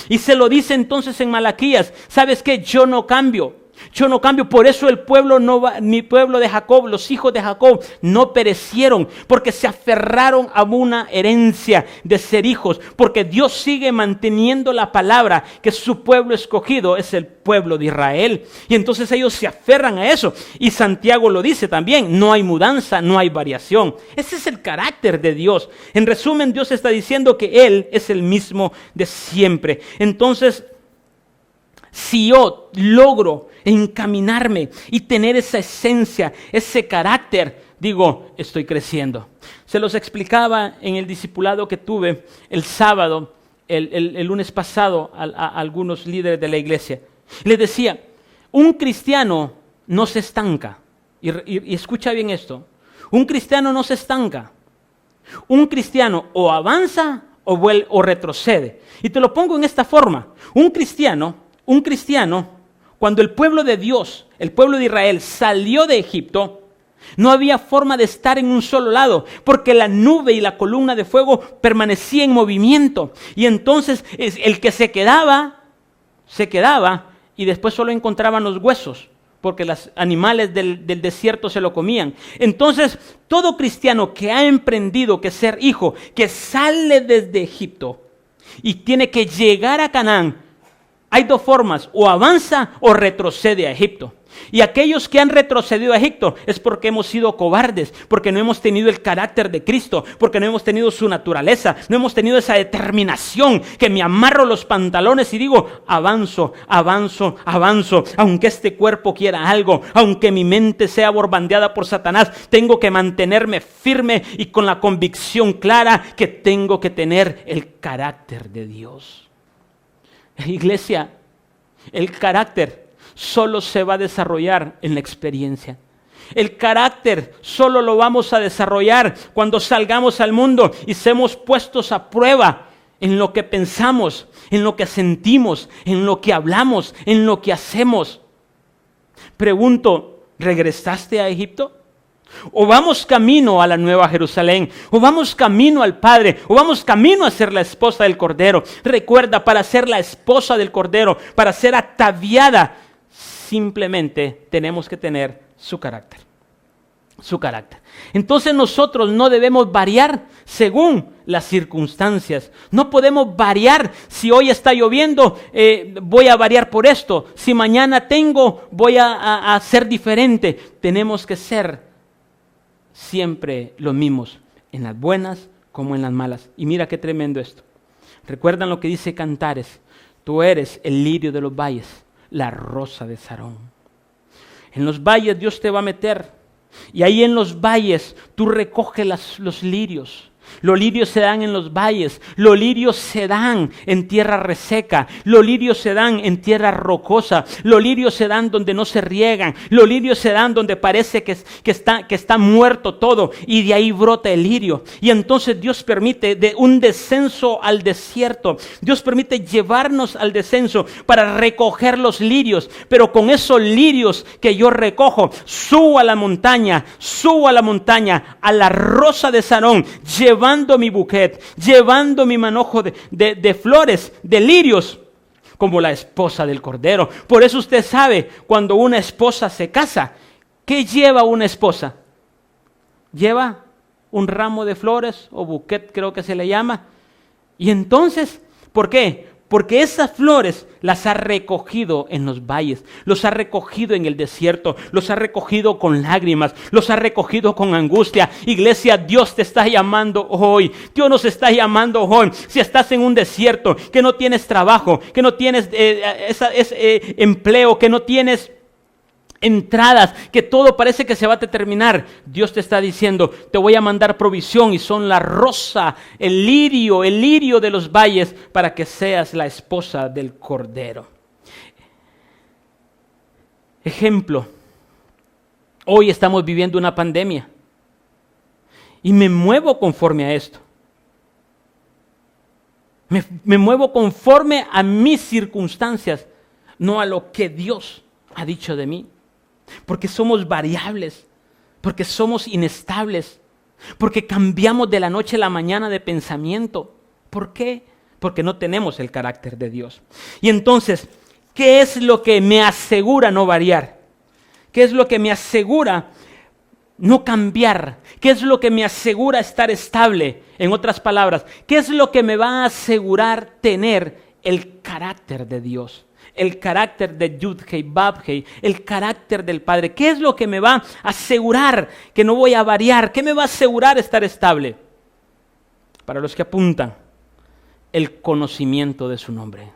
Y se lo dice entonces en Malaquías: ¿sabes qué? Yo no cambio. Yo no cambio. Por eso el pueblo mi pueblo de Jacob, los hijos de Jacob no perecieron, porque se aferraron a una herencia de ser hijos, porque Dios sigue manteniendo la palabra que su pueblo escogido es el pueblo de Israel. Y entonces ellos se aferran a eso. Y Santiago lo dice también: no hay mudanza, no hay variación. Ese es el carácter de Dios. En resumen, Dios está diciendo que Él es el mismo de siempre. Entonces, si yo logro encaminarme y tener esa esencia, ese carácter, digo, estoy creciendo. Se los explicaba en el discipulado que tuve el sábado, el lunes pasado, a algunos líderes de la iglesia. Les decía: un cristiano no se estanca. Y escucha bien esto: un cristiano no se estanca. Un cristiano o avanza o retrocede. Y te lo pongo en esta forma: un cristiano, cuando el pueblo de Dios, el pueblo de Israel salió de Egipto, no había forma de estar en un solo lado, porque la nube y la columna de fuego permanecía en movimiento. Y entonces el que se quedaba, y después solo encontraban los huesos, porque los animales del desierto se lo comían. Entonces, todo cristiano que ha emprendido que ser hijo, que sale desde Egipto y tiene que llegar a Canaán, hay dos formas: o avanza o retrocede a Egipto. Y aquellos que han retrocedido a Egipto es porque hemos sido cobardes, porque no hemos tenido el carácter de Cristo, porque no hemos tenido su naturaleza, no hemos tenido esa determinación que me amarro los pantalones y digo, avanzo, avanzo, avanzo, aunque este cuerpo quiera algo, aunque mi mente sea borbandeada por Satanás, tengo que mantenerme firme y con la convicción clara que tengo que tener el carácter de Dios. Iglesia, el carácter solo se va a desarrollar en la experiencia. El carácter solo lo vamos a desarrollar cuando salgamos al mundo y seamos puestos a prueba en lo que pensamos, en lo que sentimos, en lo que hablamos, en lo que hacemos. Pregunto, ¿regresaste a Egipto? ¿O vamos camino a la Nueva Jerusalén? ¿O vamos camino al Padre? ¿O vamos camino a ser la esposa del Cordero? Recuerda, para ser la esposa del Cordero, para ser ataviada, simplemente tenemos que tener su carácter. Su carácter. Entonces nosotros no debemos variar según las circunstancias. No podemos variar. Si hoy está lloviendo, voy a variar por esto. Si mañana tengo, voy a ser diferente. Tenemos que ser siempre los mismos, en las buenas como en las malas. Y mira qué tremendo esto. ¿Recuerdan lo que dice Cantares? Tú eres el lirio de los valles, la rosa de Sarón. En los valles Dios te va a meter. Y ahí en los valles tú recoges los lirios. Los lirios se dan en los valles, los lirios se dan en tierra reseca, los lirios se dan en tierra rocosa, los lirios se dan donde no se riegan, los lirios se dan donde parece que está muerto todo y de ahí brota el lirio. Y entonces Dios permite un descenso al desierto, Dios permite llevarnos al descenso para recoger los lirios, pero con esos lirios que yo recojo, subo a la montaña, a la rosa de Sarón, llevando mi buquet, llevando mi manojo de flores, de lirios, como la esposa del Cordero. Por eso usted sabe, cuando una esposa se casa, ¿qué lleva una esposa? Lleva un ramo de flores, o buquet creo que se le llama. Y entonces, ¿por qué? Porque esas flores las ha recogido en los valles, los ha recogido en el desierto, los ha recogido con lágrimas, los ha recogido con angustia. Iglesia, Dios te está llamando hoy, Dios nos está llamando hoy. Si estás en un desierto, que no tienes trabajo, que no tienes empleo, que no tienes entradas, que todo parece que se va a terminar, Dios te está diciendo, te voy a mandar provisión y son la rosa, el lirio de los valles, para que seas la esposa del Cordero. Ejemplo, hoy estamos viviendo una pandemia y me muevo conforme a esto. Me muevo conforme a mis circunstancias, no a lo que Dios ha dicho de mí. Porque somos variables, porque somos inestables, porque cambiamos de la noche a la mañana de pensamiento. ¿Por qué? Porque no tenemos el carácter de Dios. Y entonces, ¿qué es lo que me asegura no variar? ¿Qué es lo que me asegura no cambiar? ¿Qué es lo que me asegura estar estable? En otras palabras, ¿qué es lo que me va a asegurar tener el carácter de Dios? El carácter de Yud-Hei, Vav-Hei, el carácter del Padre. ¿Qué es lo que me va a asegurar que no voy a variar? ¿Qué me va a asegurar estar estable? Para los que apuntan, el conocimiento de su nombre,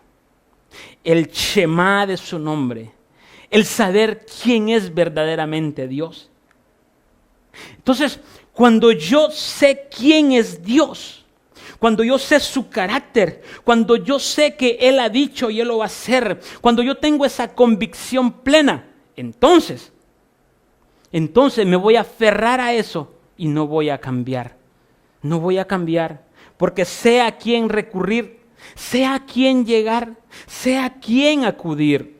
el Shema de su nombre, el saber quién es verdaderamente Dios. Entonces, cuando yo sé quién es Dios, cuando yo sé su carácter, cuando yo sé que Él ha dicho y Él lo va a hacer, cuando yo tengo esa convicción plena, entonces me voy a aferrar a eso y no voy a cambiar. No voy a cambiar, porque sé a quién recurrir, sé a quién llegar, sé a quién acudir.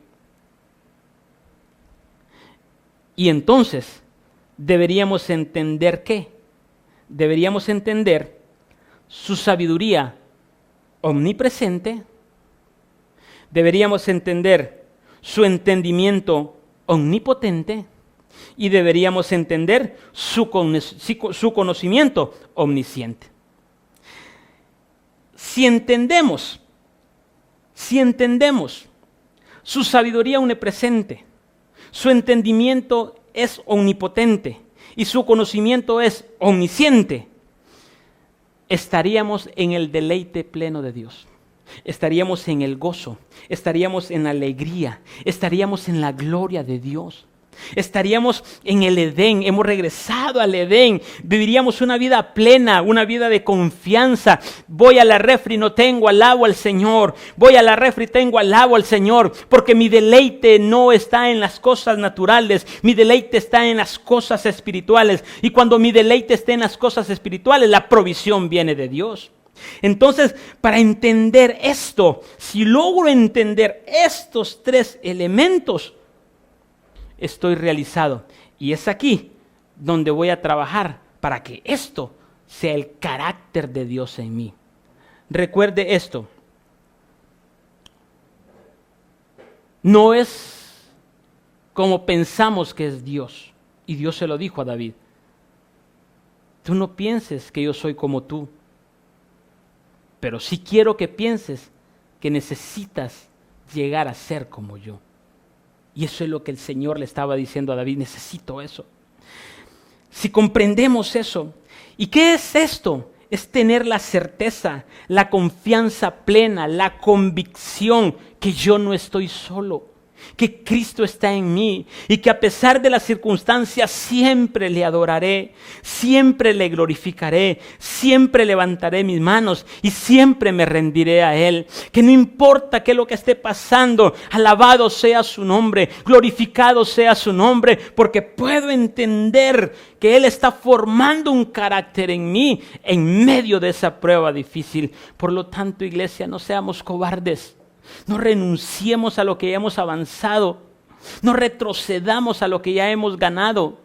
Y entonces deberíamos entender ¿qué? Deberíamos entender su sabiduría omnipresente, deberíamos entender su entendimiento omnipotente y deberíamos entender su conocimiento omnisciente. Si entendemos su sabiduría omnipresente, su entendimiento es omnipotente y su conocimiento es omnisciente, estaríamos en el deleite pleno de Dios. Estaríamos en el gozo, estaríamos en la alegría, estaríamos en la gloria de Dios. Estaríamos en el Edén, hemos regresado al Edén, viviríamos una vida plena, una vida de confianza. Voy a la refri, no tengo, alabo al Señor. Voy a la refri, tengo, alabo al Señor, porque mi deleite no está en las cosas naturales, mi deleite está en las cosas espirituales. Y cuando mi deleite esté en las cosas espirituales, la provisión viene de Dios. Entonces, para entender esto, si logro entender estos tres elementos, estoy realizado. Y es aquí donde voy a trabajar para que esto sea el carácter de Dios en mí. Recuerde esto. No es como pensamos que es Dios. Y Dios se lo dijo a David. Tú no pienses que yo soy como tú. Pero sí quiero que pienses que necesitas llegar a ser como yo. Y eso es lo que el Señor le estaba diciendo a David, necesito eso. Si comprendemos eso, ¿y qué es esto? Es tener la certeza, la confianza plena, la convicción que yo no estoy solo, que Cristo está en mí y que a pesar de las circunstancias siempre le adoraré, siempre le glorificaré, siempre levantaré mis manos y siempre me rendiré a Él. Que no importa qué es lo que esté pasando, alabado sea su nombre, glorificado sea su nombre, porque puedo entender que Él está formando un carácter en mí en medio de esa prueba difícil. Por lo tanto, iglesia, no seamos cobardes. No renunciemos a lo que ya hemos avanzado. No retrocedamos a lo que ya hemos ganado.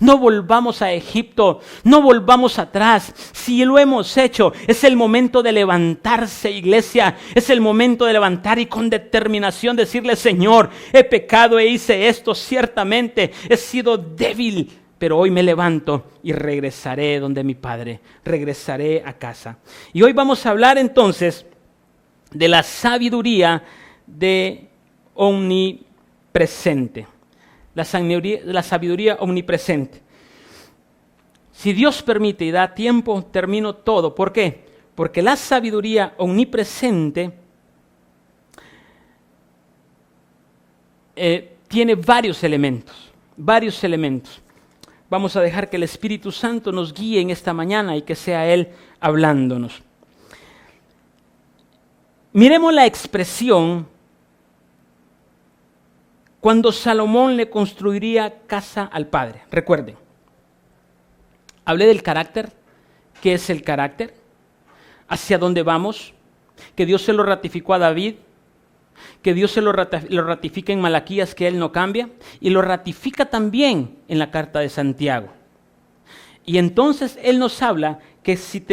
No volvamos a Egipto. No volvamos atrás. Si lo hemos hecho, es el momento de levantarse, iglesia. Es el momento de levantar y con determinación decirle: Señor, he pecado e hice esto. Ciertamente he sido débil, pero hoy me levanto y regresaré donde mi Padre. Regresaré a casa. Y hoy vamos a hablar entonces de la sabiduría de omnipresente. La sabiduría omnipresente. Si Dios permite y da tiempo, termino todo. ¿Por qué? Porque la sabiduría omnipresente tiene varios elementos. Vamos a dejar que el Espíritu Santo nos guíe en esta mañana y que sea Él hablándonos. Miremos la expresión cuando Salomón le construiría casa al Padre. Recuerden, hablé del carácter. ¿Qué es el carácter? ¿Hacia dónde vamos? Que Dios se lo ratificó a David, que Dios se lo ratifica en Malaquías, que Él no cambia, y lo ratifica también en la carta de Santiago. Y entonces Él nos habla que si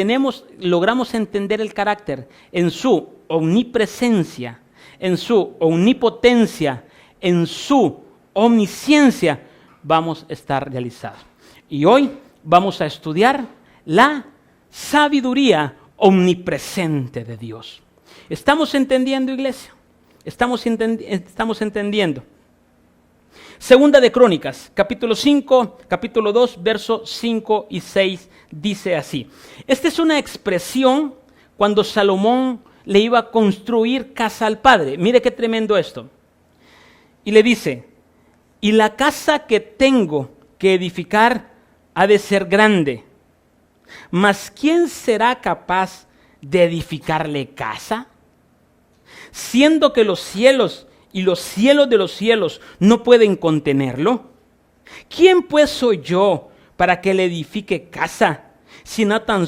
logramos entender el carácter en su omnipresencia, en su omnipotencia, en su omnisciencia, vamos a estar realizados. Y hoy vamos a estudiar la sabiduría omnipresente de Dios. ¿Estamos entendiendo, iglesia? ¿Estamos entendiendo? Segunda de Crónicas, capítulo 5, capítulo 2, versos 5 y 6, dice así. Esta es una expresión cuando Salomón le iba a construir casa al Padre. Mire qué tremendo esto. Y le dice: y la casa que tengo que edificar ha de ser grande, mas ¿quién será capaz de edificarle casa? Siendo que los cielos y los cielos de los cielos no pueden contenerlo. ¿Quién pues soy yo para que le edifique casa, sino tan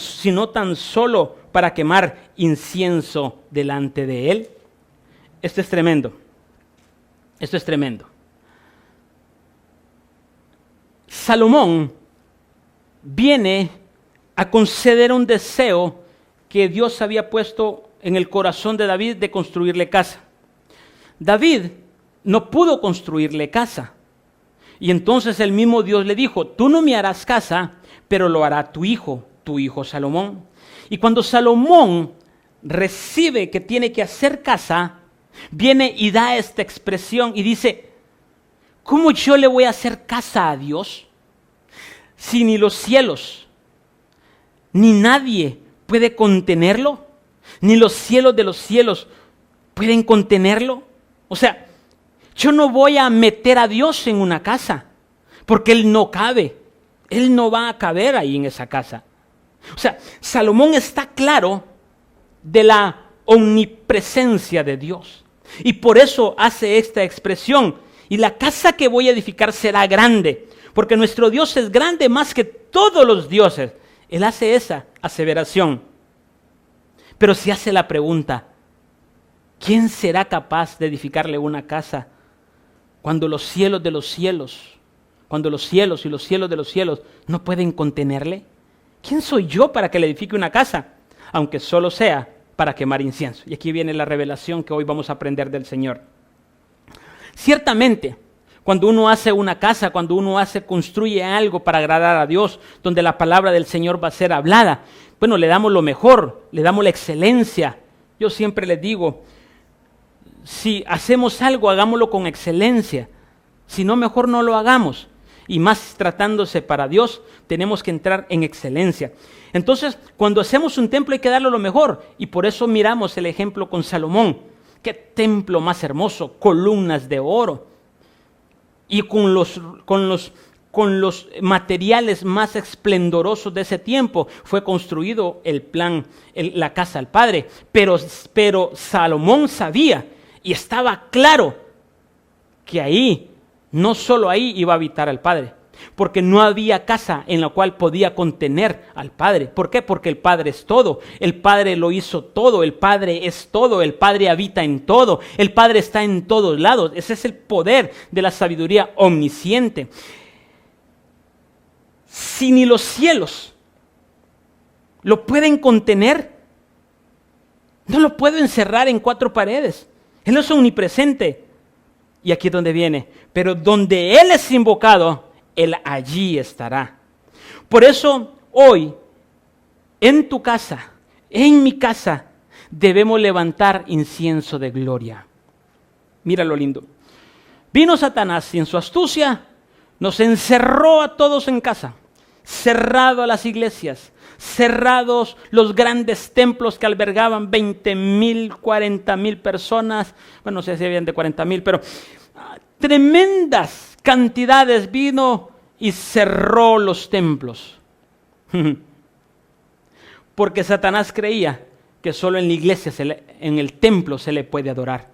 solo para quemar incienso delante de Él? Esto es tremendo. Esto es tremendo. Salomón viene a conceder un deseo que Dios había puesto en el corazón de David de construirle casa. David no pudo construirle casa. Y entonces el mismo Dios le dijo: tú no me harás casa, pero lo hará tu hijo Salomón. Y cuando Salomón recibe que tiene que hacer casa, viene y da esta expresión y dice: ¿cómo yo le voy a hacer casa a Dios si ni los cielos, ni nadie puede contenerlo? Ni los cielos de los cielos pueden contenerlo. O sea, yo no voy a meter a Dios en una casa, porque Él no cabe. Él no va a caber ahí en esa casa. O sea, Salomón está claro de la omnipresencia de Dios. Y por eso hace esta expresión: y la casa que voy a edificar será grande, porque nuestro Dios es grande más que todos los dioses. Él hace esa aseveración. Pero si hace la pregunta, ¿quién será capaz de edificarle una casa cuando los cielos de los cielos, cuando los cielos y los cielos de los cielos no pueden contenerle? ¿Quién soy yo para que le edifique una casa? Aunque solo sea para quemar incienso. Y aquí viene la revelación que hoy vamos a aprender del Señor. Ciertamente, cuando uno hace una casa, cuando uno construye algo para agradar a Dios, donde la palabra del Señor va a ser hablada, bueno, le damos lo mejor, le damos la excelencia. Yo siempre les digo, si hacemos algo, hagámoslo con excelencia. Si no, mejor no lo hagamos. Y más tratándose para Dios, tenemos que entrar en excelencia. Entonces, cuando hacemos un templo hay que darle lo mejor. Y por eso miramos el ejemplo con Salomón. ¡Qué templo más hermoso! Columnas de oro. Y con los materiales más esplendorosos de ese tiempo fue construido la casa del Padre. Pero Salomón sabía y estaba claro que ahí, no solo ahí iba a habitar el Padre, porque no había casa en la cual podía contener al Padre. ¿Por qué? Porque el Padre es todo, el Padre lo hizo todo, el Padre es todo, el Padre habita en todo, el Padre está en todos lados. Ese es el poder de la sabiduría omnisciente. Si ni los cielos lo pueden contener, no lo puedo encerrar en 4 paredes. Él no es omnipresente. Y aquí es donde viene. Pero donde Él es invocado, Él allí estará. Por eso hoy, en tu casa, en mi casa, debemos levantar incienso de gloria. Mira lo lindo. Vino Satanás y en su astucia nos encerró a todos en casa, cerrado a las iglesias, cerrados los grandes templos que albergaban 20,000, 40,000 personas. Bueno, no sé si habían de 40,000, pero tremendas cantidades. Vino y cerró los templos. Porque Satanás creía que solo en la iglesia, en el templo se le puede adorar.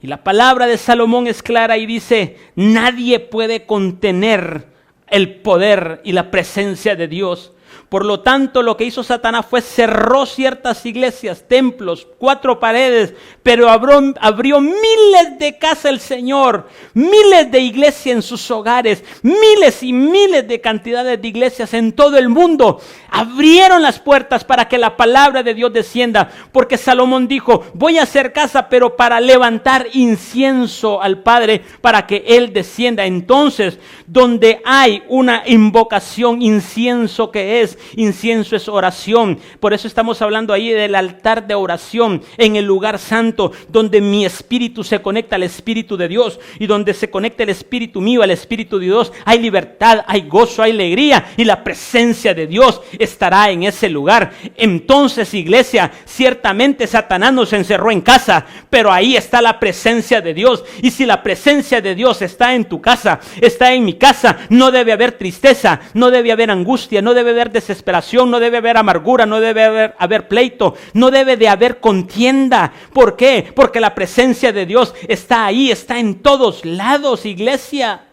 Y la palabra de Salomón es clara y dice: nadie puede contener el poder y la presencia de Dios. Por lo tanto, lo que hizo Satanás fue cerró ciertas iglesias, templos, 4 paredes, pero abrió miles de casas el Señor, miles de iglesias en sus hogares, miles y miles de cantidades de iglesias en todo el mundo. Abrieron las puertas para que la palabra de Dios descienda, porque Salomón dijo: voy a hacer casa, pero para levantar incienso al Padre, para que Él descienda. Entonces, donde hay una invocación, incienso, que es? Incienso es oración. Por eso estamos hablando ahí del altar de oración, en el lugar santo, donde mi espíritu se conecta al Espíritu de Dios, y donde se conecta el espíritu mío al Espíritu de Dios, hay libertad, hay gozo, hay alegría, y la presencia de Dios estará en ese lugar. Entonces, iglesia, ciertamente Satanás nos encerró en casa, pero ahí está la presencia de Dios. Y si la presencia de Dios está en tu casa, está en mi casa, no debe haber tristeza, no debe haber angustia, no debe haber desesperación, no debe haber amargura, no debe haber pleito, no debe de haber contienda. ¿Por qué? Porque la presencia de Dios está ahí, está en todos lados, iglesia.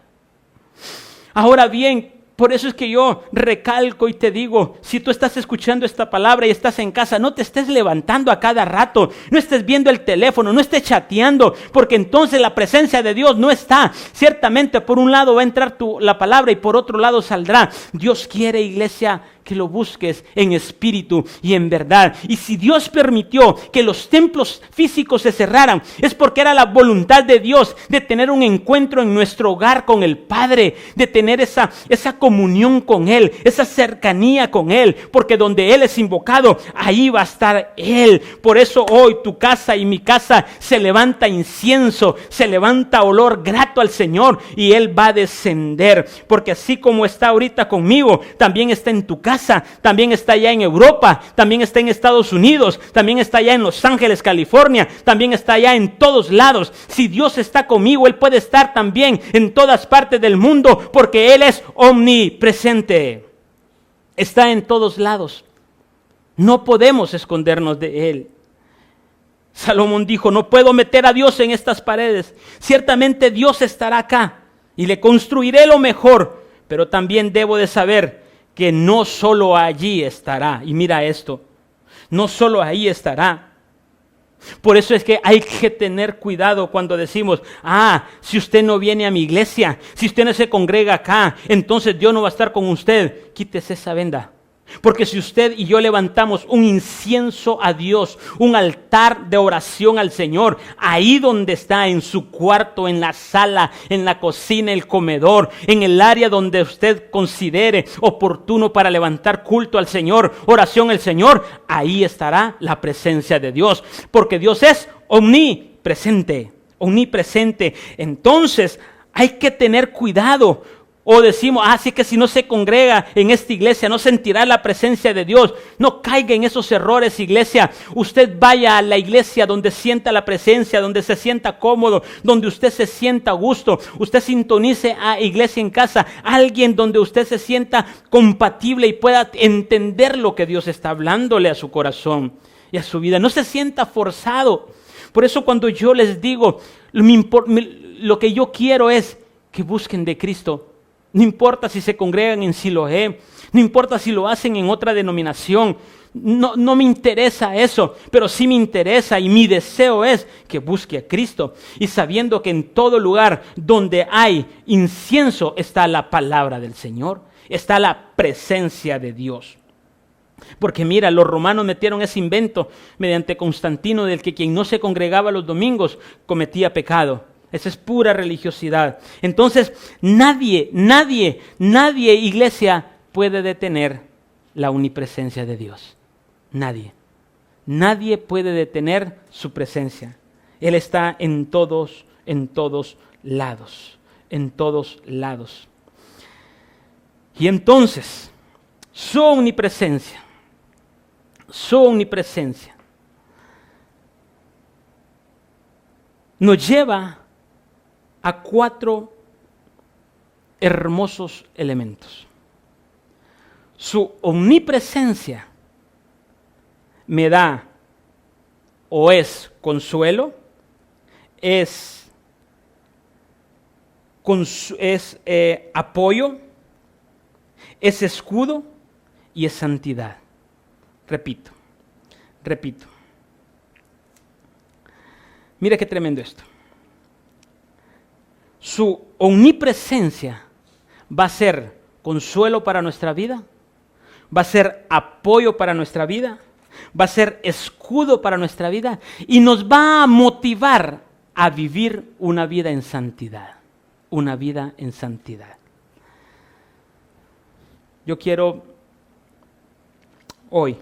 Ahora bien, por eso es que yo recalco y te digo, si tú estás escuchando esta palabra y estás en casa, no te estés levantando a cada rato, no estés viendo el teléfono, no estés chateando, porque entonces la presencia de Dios no está. Ciertamente por un lado va a entrar la palabra y por otro lado saldrá. Dios quiere, iglesia, que lo busques en espíritu y en verdad. Y si Dios permitió que los templos físicos se cerraran, es porque era la voluntad de Dios de tener un encuentro en nuestro hogar con el Padre, de tener esa comunión comunión con Él, esa cercanía con Él, porque donde Él es invocado, ahí va a estar Él. Por eso hoy tu casa y mi casa se levanta incienso, se levanta olor grato al Señor, y Él va a descender, porque así como está ahorita conmigo, también está en tu casa, también está allá en Europa, también está en Estados Unidos, también está allá en Los Ángeles, California, también está allá en todos lados. Si Dios está conmigo, Él puede estar también en todas partes del mundo, porque Él es omnipresente. Está en todos lados. No podemos escondernos de Él. Salomón dijo, no puedo meter a Dios en estas paredes. Ciertamente Dios estará acá y le construiré lo mejor, pero también debo de saber que no solo allí estará. Y mira esto, no solo ahí estará. Por eso es que hay que tener cuidado cuando decimos, si usted no viene a mi iglesia, si usted no se congrega acá, entonces Dios no va a estar con usted. Quítese esa venda. Porque si usted y yo levantamos un incienso a Dios, un altar de oración al Señor, ahí donde está, en su cuarto, en la sala, en la cocina, el comedor, en el área donde usted considere oportuno para levantar culto al Señor, oración al Señor, ahí estará la presencia de Dios. Porque Dios es omnipresente, omnipresente. Entonces hay que tener cuidado. O decimos, así que si no se congrega en esta iglesia, no sentirá la presencia de Dios. No caiga en esos errores, iglesia. Usted vaya a la iglesia donde sienta la presencia, donde se sienta cómodo, donde usted se sienta a gusto. Usted sintonice a Iglesia en Casa, alguien donde usted se sienta compatible y pueda entender lo que Dios está hablándole a su corazón y a su vida. No se sienta forzado. Por eso cuando yo les digo, lo que yo quiero es que busquen de Cristo. No importa si se congregan en Siloé, no importa si lo hacen en otra denominación, no me interesa eso, pero sí me interesa y mi deseo es que busque a Cristo. Y sabiendo que en todo lugar donde hay incienso está la palabra del Señor, está la presencia de Dios. Porque mira, los romanos metieron ese invento mediante Constantino del que quien no se congregaba los domingos cometía pecado. Esa es pura religiosidad. Entonces, nadie, iglesia, puede detener la omnipresencia de Dios. Nadie puede detener su presencia. Él está en todos lados. En todos lados. Y entonces, su omnipresencia nos lleva a 4 hermosos elementos. Su omnipresencia me da o es consuelo, es apoyo, es escudo y es santidad. Repito. Mira qué tremendo esto. Su omnipresencia va a ser consuelo para nuestra vida, va a ser apoyo para nuestra vida, va a ser escudo para nuestra vida y nos va a motivar a vivir una vida en santidad. Una vida en santidad. Yo quiero hoy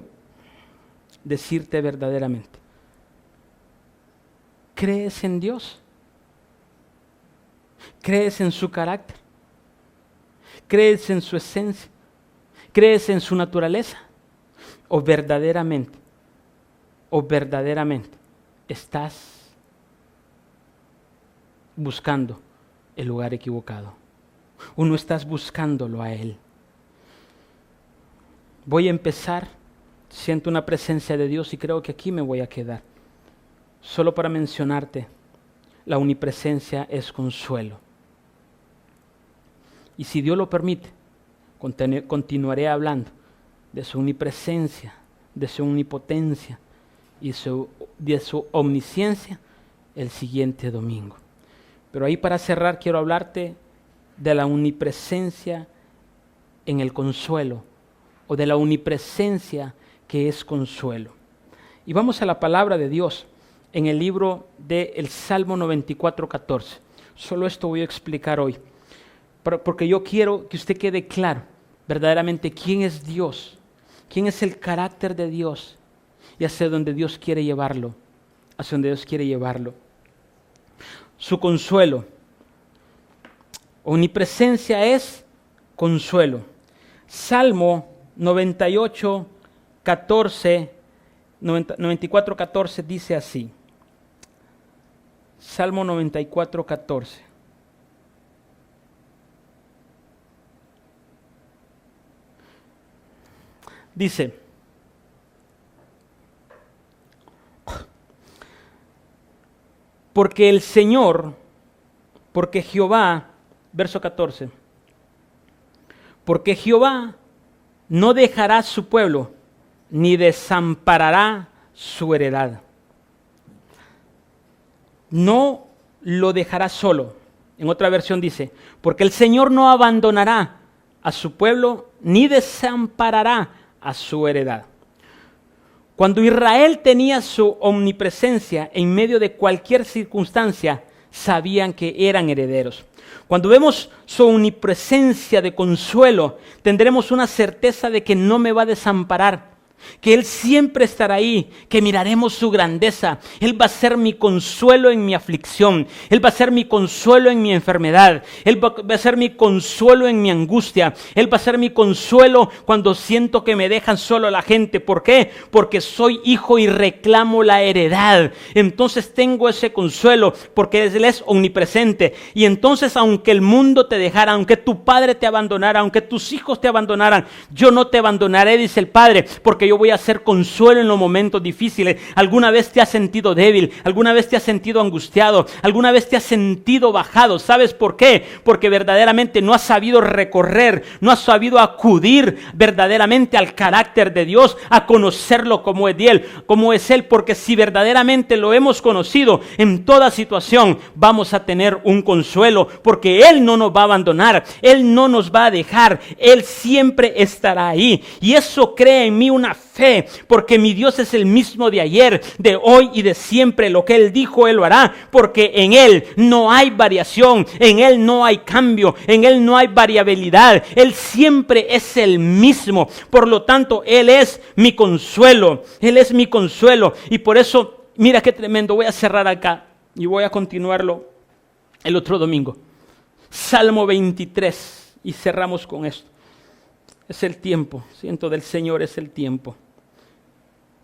decirte verdaderamente, ¿crees en Dios? ¿Crees en su carácter? ¿Crees en su esencia? ¿Crees en su naturaleza? ¿O verdaderamente estás buscando el lugar equivocado? ¿O no estás buscándolo a Él? Voy a empezar, siento una presencia de Dios y creo que aquí me voy a quedar. Solo para mencionarte, la omnipresencia es consuelo. Y si Dios lo permite, continuaré hablando de su omnipresencia, de su omnipotencia y de su omnisciencia el siguiente domingo. Pero ahí para cerrar quiero hablarte de la omnipresencia en el consuelo o de la omnipresencia que es consuelo. Y vamos a la palabra de Dios en el libro del Salmo 94:14. Solo esto voy a explicar hoy. porque yo quiero que usted quede claro verdaderamente quién es Dios, quién es el carácter de Dios y hacia donde Dios quiere llevarlo, hacia donde Dios quiere llevarlo. Su consuelo. Omnipresencia es consuelo. Salmo 94:14 dice así. Salmo 94:14. Dice, porque el Señor, porque Jehová, verso 14, porque Jehová no dejará su pueblo, ni desamparará su heredad. No lo dejará solo. En otra versión dice, porque el Señor no abandonará a su pueblo, ni desamparará a su heredad. Cuando Israel tenía su omnipresencia en medio de cualquier circunstancia, sabían que eran herederos. Cuando vemos su omnipresencia de consuelo, tendremos una certeza de que no me va a desamparar, que Él siempre estará ahí, que miraremos su grandeza. Él va a ser mi consuelo en mi aflicción, Él va a ser mi consuelo en mi enfermedad, Él va a ser mi consuelo en mi angustia, Él va a ser mi consuelo cuando siento que me dejan solo la gente. ¿Por qué? Porque soy hijo y reclamo la heredad. Entonces tengo ese consuelo porque Él es omnipresente. Y entonces, aunque el mundo te dejara, aunque tu padre te abandonara, aunque tus hijos te abandonaran, yo no te abandonaré, dice el Padre, porque yo voy a hacer consuelo en los momentos difíciles. ¿Alguna vez te has sentido débil? ¿Alguna vez te has sentido angustiado? ¿Alguna vez te has sentido bajado? ¿Sabes por qué? Porque verdaderamente no has sabido recorrer, no has sabido acudir verdaderamente al carácter de Dios, a conocerlo como es Él, porque si verdaderamente lo hemos conocido, en toda situación vamos a tener un consuelo, porque Él no nos va a abandonar, Él no nos va a dejar, Él siempre estará ahí. Y eso crea en mí una fe, porque mi Dios es el mismo de ayer, de hoy y de siempre. Lo que Él dijo, Él lo hará, porque en Él no hay variación, en Él no hay cambio, en Él no hay variabilidad. Él siempre es el mismo. Por lo tanto, Él es mi consuelo, Él es mi consuelo. Y por eso, mira qué tremendo, voy a cerrar acá y voy a continuarlo el otro domingo. Salmo 23, y cerramos con esto. Es el tiempo, siento del Señor, es el tiempo.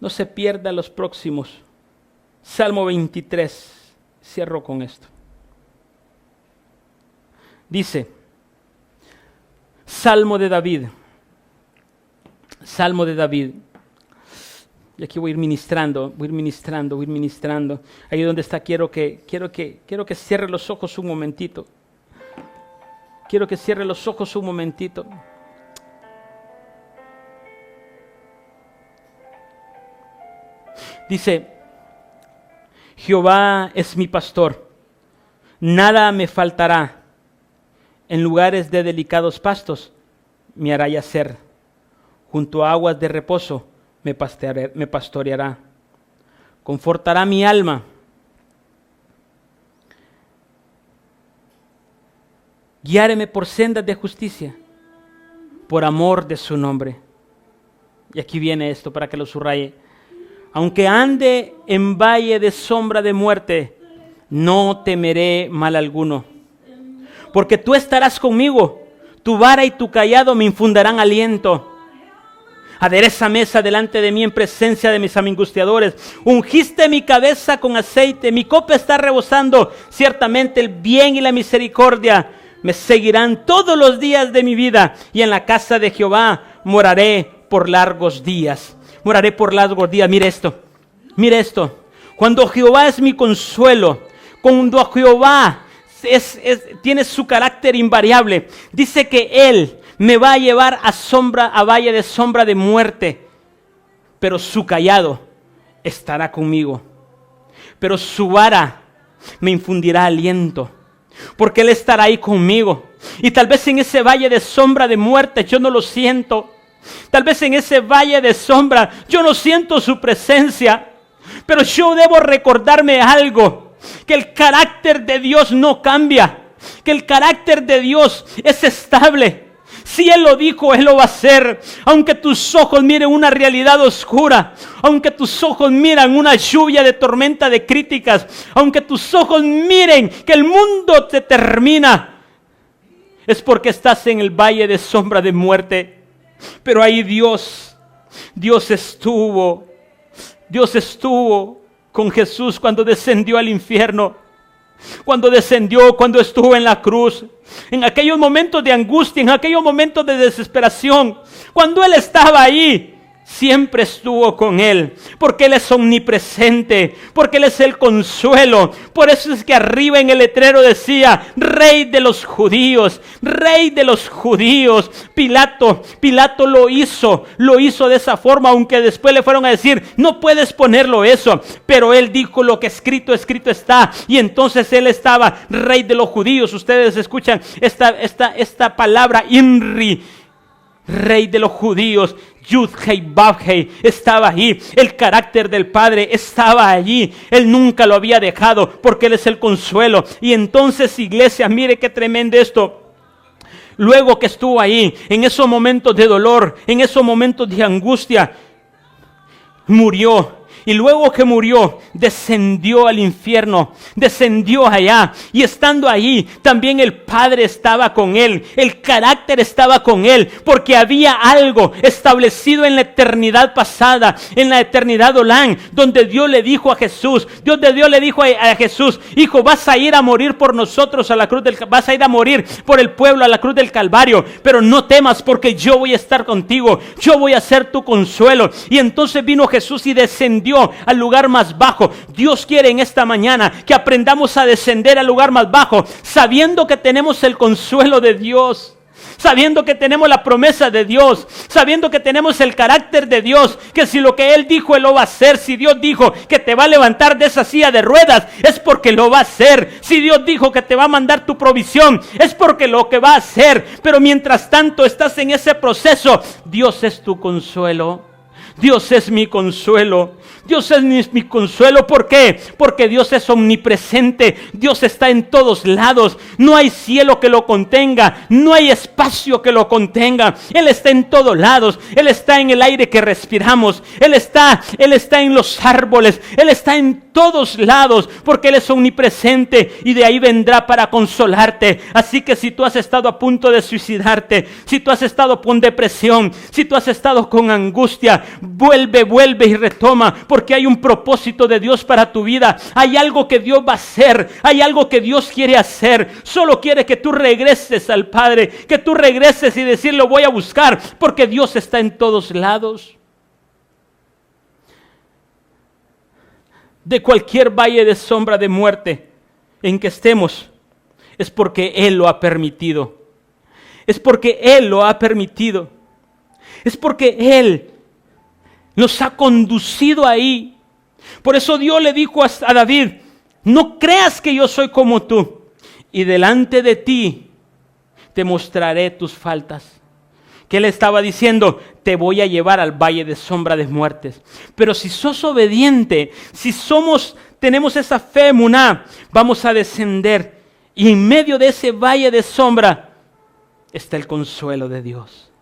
No se pierda los próximos. Salmo 23, cierro con esto. Dice, Salmo de David. Salmo de David. Y aquí voy a ir ministrando. Ahí donde está, quiero que cierre los ojos un momentito. Quiero que cierre los ojos un momentito. Dice, Jehová es mi pastor, nada me faltará. En lugares de delicados pastos me hará yacer. Junto a aguas de reposo me pastoreará. Confortará mi alma. Guiáreme por sendas de justicia, por amor de su nombre. Y aquí viene esto para que lo subraye. Aunque ande en valle de sombra de muerte, no temeré mal alguno. Porque tú estarás conmigo, tu vara y tu cayado me infundarán aliento. Adereza mesa delante de mí en presencia de mis angustiadores. Ungiste mi cabeza con aceite, mi copa está rebosando. Ciertamente el bien y la misericordia me seguirán todos los días de mi vida. Y en la casa de Jehová moraré por largos días. Moraré por largos días. Mire esto. Cuando Jehová es mi consuelo, cuando Jehová tiene su carácter invariable, dice que Él me va a llevar a valle de sombra de muerte, pero su cayado estará conmigo, pero su vara me infundirá aliento, porque Él estará ahí conmigo. Y tal vez en ese valle de sombra de muerte yo no lo siento. Tal vez en ese valle de sombra yo no siento su presencia, pero yo debo recordarme algo, que el carácter de Dios no cambia, que el carácter de Dios es estable. Si Él lo dijo, Él lo va a hacer. Aunque tus ojos miren una realidad oscura, aunque tus ojos miran una lluvia de tormenta de críticas, aunque tus ojos miren que el mundo te termina, es porque estás en el valle de sombra de muerte. Pero ahí Dios estuvo con Jesús cuando descendió al infierno. Cuando estuvo en la cruz, en aquellos momentos de angustia, en aquellos momentos de desesperación, cuando Él estaba ahí, siempre estuvo con Él, porque Él es omnipresente, porque Él es el consuelo. Por eso es que arriba en el letrero decía, Rey de los judíos, Rey de los judíos. Pilato lo hizo de esa forma, aunque después le fueron a decir, no puedes ponerlo eso, pero Él dijo lo que escrito está, y entonces Él estaba Rey de los judíos. Ustedes escuchan esta palabra, Inri, Rey de los judíos. Yud-Hei, Vav-Hei estaba allí. El carácter del Padre estaba allí. Él nunca lo había dejado, porque Él es el consuelo. Y entonces, iglesia, mire qué tremendo esto. Luego que estuvo ahí, en esos momentos de dolor, en esos momentos de angustia, murió. Y luego que murió, descendió al infierno, descendió allá. Y estando ahí, también el Padre estaba con Él. El carácter estaba con Él, porque había algo establecido en la eternidad pasada, en la eternidad Olán, donde Dios le dijo a Jesús, Dios le dijo a Jesús, hijo, vas a ir a morir por nosotros a la cruz vas a ir a morir por el pueblo a la cruz del Calvario, pero no temas, porque yo voy a estar contigo, yo voy a ser tu consuelo. Y entonces vino Jesús y descendió al lugar más bajo. Dios quiere en esta mañana que aprendamos a descender al lugar más bajo, sabiendo que tenemos el consuelo de Dios, sabiendo que tenemos la promesa de Dios, sabiendo que tenemos el carácter de Dios, que si lo que Él dijo, Él lo va a hacer. Si Dios dijo que te va a levantar de esa silla de ruedas, es porque lo va a hacer. Si Dios dijo que te va a mandar tu provisión, es porque lo que va a hacer. Pero mientras tanto estás en ese proceso, Dios es tu consuelo. Dios es mi consuelo. Dios es mi consuelo. ¿Por qué? Porque Dios es omnipresente. Dios está en todos lados. No hay cielo que lo contenga. No hay espacio que lo contenga. Él está en todos lados. Él está en el aire que respiramos. Él está en los árboles. Él está en todos lados, porque Él es omnipresente, y de ahí vendrá para consolarte. Así que si tú has estado a punto de suicidarte, si tú has estado con depresión, si tú has estado con angustia, vuelve y retoma, porque hay un propósito de Dios para tu vida. Hay algo que Dios va a hacer, hay algo que Dios quiere hacer. Solo quiere que tú regreses al Padre, que tú regreses y decirle, lo voy a buscar, porque Dios está en todos lados. De cualquier valle de sombra de muerte en que estemos, es porque Él lo ha permitido. Es porque Él lo ha permitido. Es porque Él nos ha conducido ahí. Por eso Dios le dijo a David, no creas que yo soy como tú, y delante de ti te mostraré tus faltas. Que Él estaba diciendo, te voy a llevar al valle de sombra de muertes. Pero si sos obediente, si tenemos esa fe, emuná, vamos a descender. Y en medio de ese valle de sombra está el consuelo de Dios.